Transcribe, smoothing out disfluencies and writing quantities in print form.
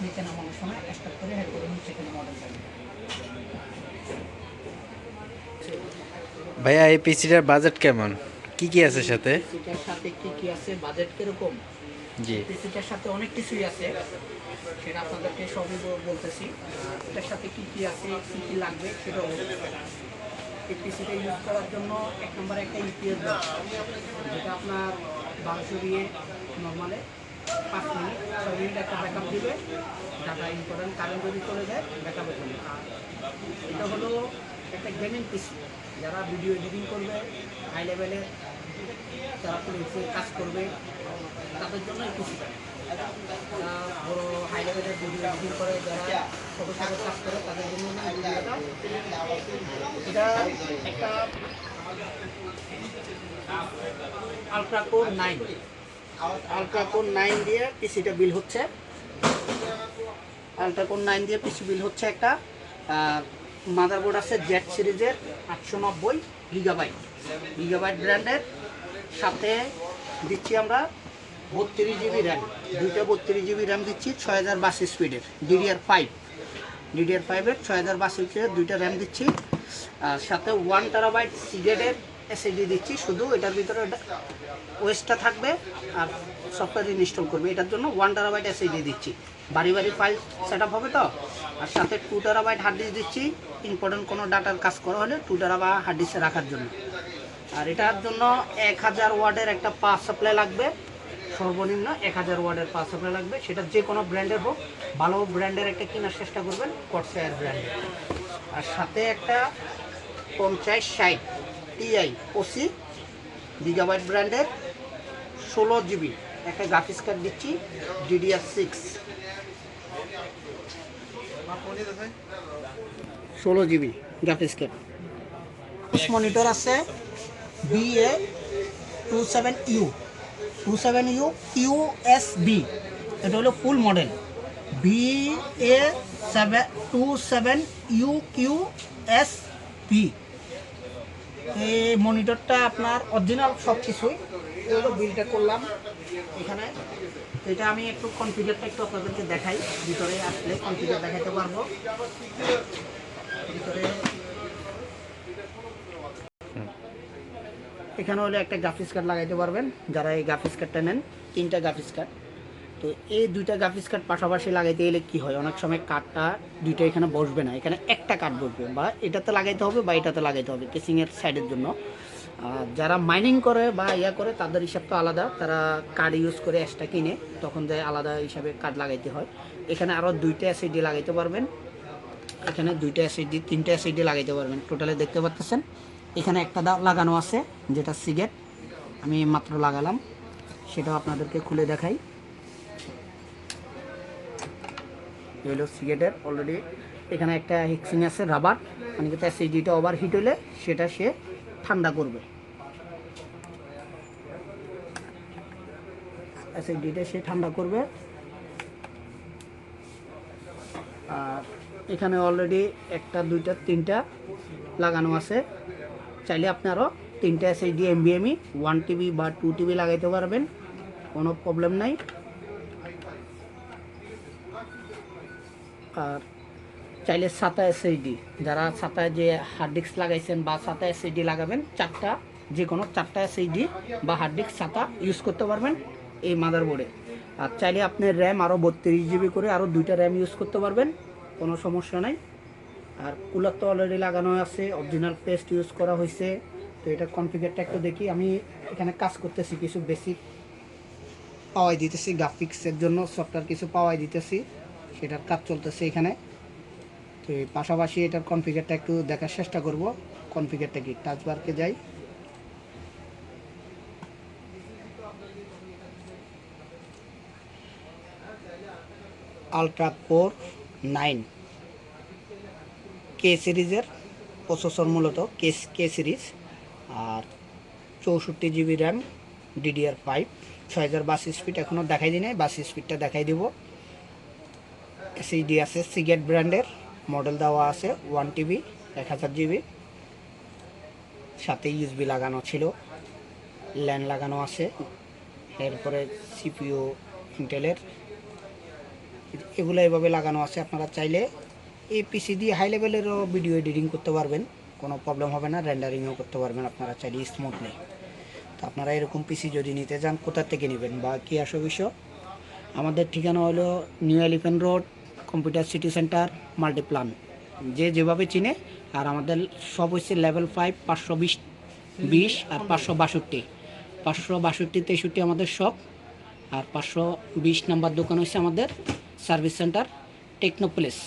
নিচে নামানোর সময় স্টার্ট করে হেড করে নিচে কোনো মডেল থাকবে। ভাইয়া এই পিসিটার বাজেট কেমন, কি কি আছে সাথে? পিসিটার সাথে কি কি আছে, বাজেট কিরকম? জি, পিসিটার সাথে অনেক কিছুই আছে, সেটা আপনাদেরকে সবই বলতেছি। এটার সাথে কি কি আছে, কি কি লাগবে সেটাও বলতে। এই পিসিটা ইউজ করার জন্য এক নম্বরে একটা ইউপিএস দরকার, যেটা আপনার 1200 দিয়ে নর্মালে 5 মিনিট 6 মিনিট একটা ব্যাকআপ দিবে। ডাটা ইম্পর্টেন্ট কারেন্ট যদি চলে যায় ব্যাকআপের জন্য। আর এটা হলো একটা গেমিং পিসি, যারা ভিডিও এডিটিং করবে, হাই লেভেলে যারা ফিলিংসে কাজ করবে তাদের জন্য এই পিসিটা। যারা বড় হাই লেভেলের ভিডিও এডিটিং করে, যারা ছোটো ছোটো কাজ করে তাদের জন্য এই ভিডিওটা। এটা একটা আলট্রাকোর 9 দিয়ে পিসিটা বিল হচ্ছে। আলট্রাকোর 9 দিয়ে পিসি বিল হচ্ছে। একটা মাদারবোর্ড আছে জেড সিরিজের 890 গিগাবাইট ব্র্যান্ডের। সাথে দিচ্ছি আমরা 32 জিবি র্যাম, দুইটা 32 জিবি র্যাম দিচ্ছি 6022 স্পিডের DDR5 6022 স্পিডের দুইটা র্যাম দিচ্ছি। আর সাথে 1 টেরাবাইট সিগেটের এসএসডি দিচ্ছি। শুধু এটার ভিতরে ওএসটা থাকবে আর সফটওয়্যার ইনস্টল করবে, এটার জন্য 1 টেরাবাইট এসএসডি দিচ্ছি। বাড়ি ফাইল সেট আপ হবে তো। আর সাথে 2 টেরাবাইট হার্ড ডিস্ক দিচ্ছি, ইম্পর্টেন্ট কোনো ডাটার কাজ করা হলে 2 টেরাবাইট হার্ড ডিস্কে রাখার জন্য। আর এটার জন্য 1000 ওয়াটের একটা পাওয়ার সাপ্লাই লাগবে, সর্বনিম্ন 1000 ওয়াটের পাওয়ার সাপ্লাই লাগবে। সেটা যে কোনো ব্র্যান্ডের হোক, ভালো ব্র্যান্ডের একটা কেনার চেষ্টা করবেন, কর্সায়ার ব্র্যান্ডের। আর সাথে একটা 5060 টিআই ওসি গিগাবাইট ব্র্যান্ডের 16 জিবি একটা গ্রাফিক্স কার্ড দিচ্ছি, DDR6 16 GB graphics card. Monitor আছে BA27U QSB, এটা হলো ফুল মডেল BA27U QSB। এই মনিটরটা আপনার অরিজিনাল সব কিছুই। এগুলো বিলটা করলাম এখানে। এটা আমি একটু কনফিগারটা একটু আপনাদেরকে দেখাই, ভিতরে আসলে কনফিগার দেখাতে পারবো। ভিতরে এখানে হলে একটা গ্রাফিক্স কার্ড লাগাইতে পারবেন, যারা এই গ্রাফিক্স কার্ডটা নেন। 3টা গ্রাফিক্স কার্ড, তো এই 2টা গ্রাফিক্স কার্ড পাশাপাশি লাগাইতে গেলে কী হয়, অনেক সময় কার্ডটা 2টা এখানে বসবে না, এখানে একটা কার্ড বসবে, বা এটাতে লাগাইতে হবে বা এটাতে লাগাইতে হবে কেসিংয়ের সাইডের জন্য। যারা মাইনিং করে বা করে তাদের হিসাব তো আলাদা, তারা কার্ড ইউজ করে এক্সট্রা কিনে, তখন যায় আলাদা হিসাবে কার্ড লাগাইতে হয়। এখানে আরও 2টা এসএসডি লাগাইতে পারবেন, এখানে 2টা এসএসডি 3টা এসএসডি লাগাইতে পারবেন। টোটালে দেখতে পাচ্ছেন এখানে একটা লাগানো আছে, যেটা সিগেট, আমি মাত্র লাগালাম, সেটাও আপনাদেরকে খুলে দেখাই। হলো সিগেটের অলরেডি এখানে একটা হিক্সিং আছে রাবার, মানে যেটা এসএসডিটা ওভার হিট হলে সেটা সে ঠান্ডা করবে, এসএসডিটা সে ঠান্ডা করবে। আর এখানে অলরেডি 1টা 2টা 3টা লাগানো আছে, চাইলে আপনি আরও 3টা এসএসডি NVMe 1 TB বা 2 TB লাগাইতে পারবেন, কোনো প্রবলেম নাই। আর চাইলে 7টা এসএসডি, যারা 7টা যে হার্ড ডিস্ক লাগাইছেন বা 7টা এসএসডি লাগাবেন, 4টা যে কোনো 4টা এসএসডি বা হার্ড ডিস্ক 7টা ইউজ করতে পারবেন এই মাদারবোর্ডে। আর চাইলে আপনি র্যাম আরও 32 জিবি করে আরও 2টা র্যাম ইউজ করতে পারবেন, কোনো সমস্যা নাই। আর কুলার তো অলরেডি লাগানো আছে, অরিজিনাল পেস্ট ইউজ করা হয়েছে। তো এটা কনফিগারটা একটু দেখি, আমি এখানে কাজ করতেছি, কিছু বেসিক পাওয়াই দিতেছি, গ্রাফিক্সের জন্য সফটওয়্যার কিছু পাওয়াই দিতেছি, সেটার কাজ চলতেছে এখানে। তো এই পাশাপাশি এটার কনফিগারটা একটু দেখার চেষ্টা করব। কনফিগারটা কি, টাচবারকে যাই, আলট্রাকোর 9 কে সিরিজের প্রসেসর, মূলত কে সিরিজ। আর 64 জিবি র্যাম, DDR5 6022 স্পিড, এখনও দেখাই দিই নাই, 22 স্পিডটা দেখাই দিব। এসএসডি আছে সিগেট ব্র্যান্ডের, মডেল দেওয়া আছে 1 TB 1000 জিবি, সাথে ইউএসবি লাগানো ছিল, ল্যান লাগানো আছে। এরপরে সিপিইউ ইন্টেলের এগুলো এভাবে লাগানো আছে। আপনারা চাইলে এই পিসি দিয়ে হাই লেভেলেরও ভিডিও এডিটিং করতে পারবেন, কোনো প্রবলেম হবে না। রেন্ডারিংও করতে পারবেন আপনারা চাইলে স্মুথলি। তো আপনারা এরকম পিসি যদি নিতে চান কোথা থেকে নেবেন বা কী আসো বিষয়, আমাদের ঠিকানা হলো new elephant road, computer city centre, Multiplan, যে যেভাবে চিনে। আর আমাদের সব হচ্ছে লেভেল 5, 520 আর 562। 562, 63 আমাদের শপ, আর 520 নাম্বার দোকান হচ্ছে আমাদের সার্ভিস সেন্টার টেকনোপ্লেস।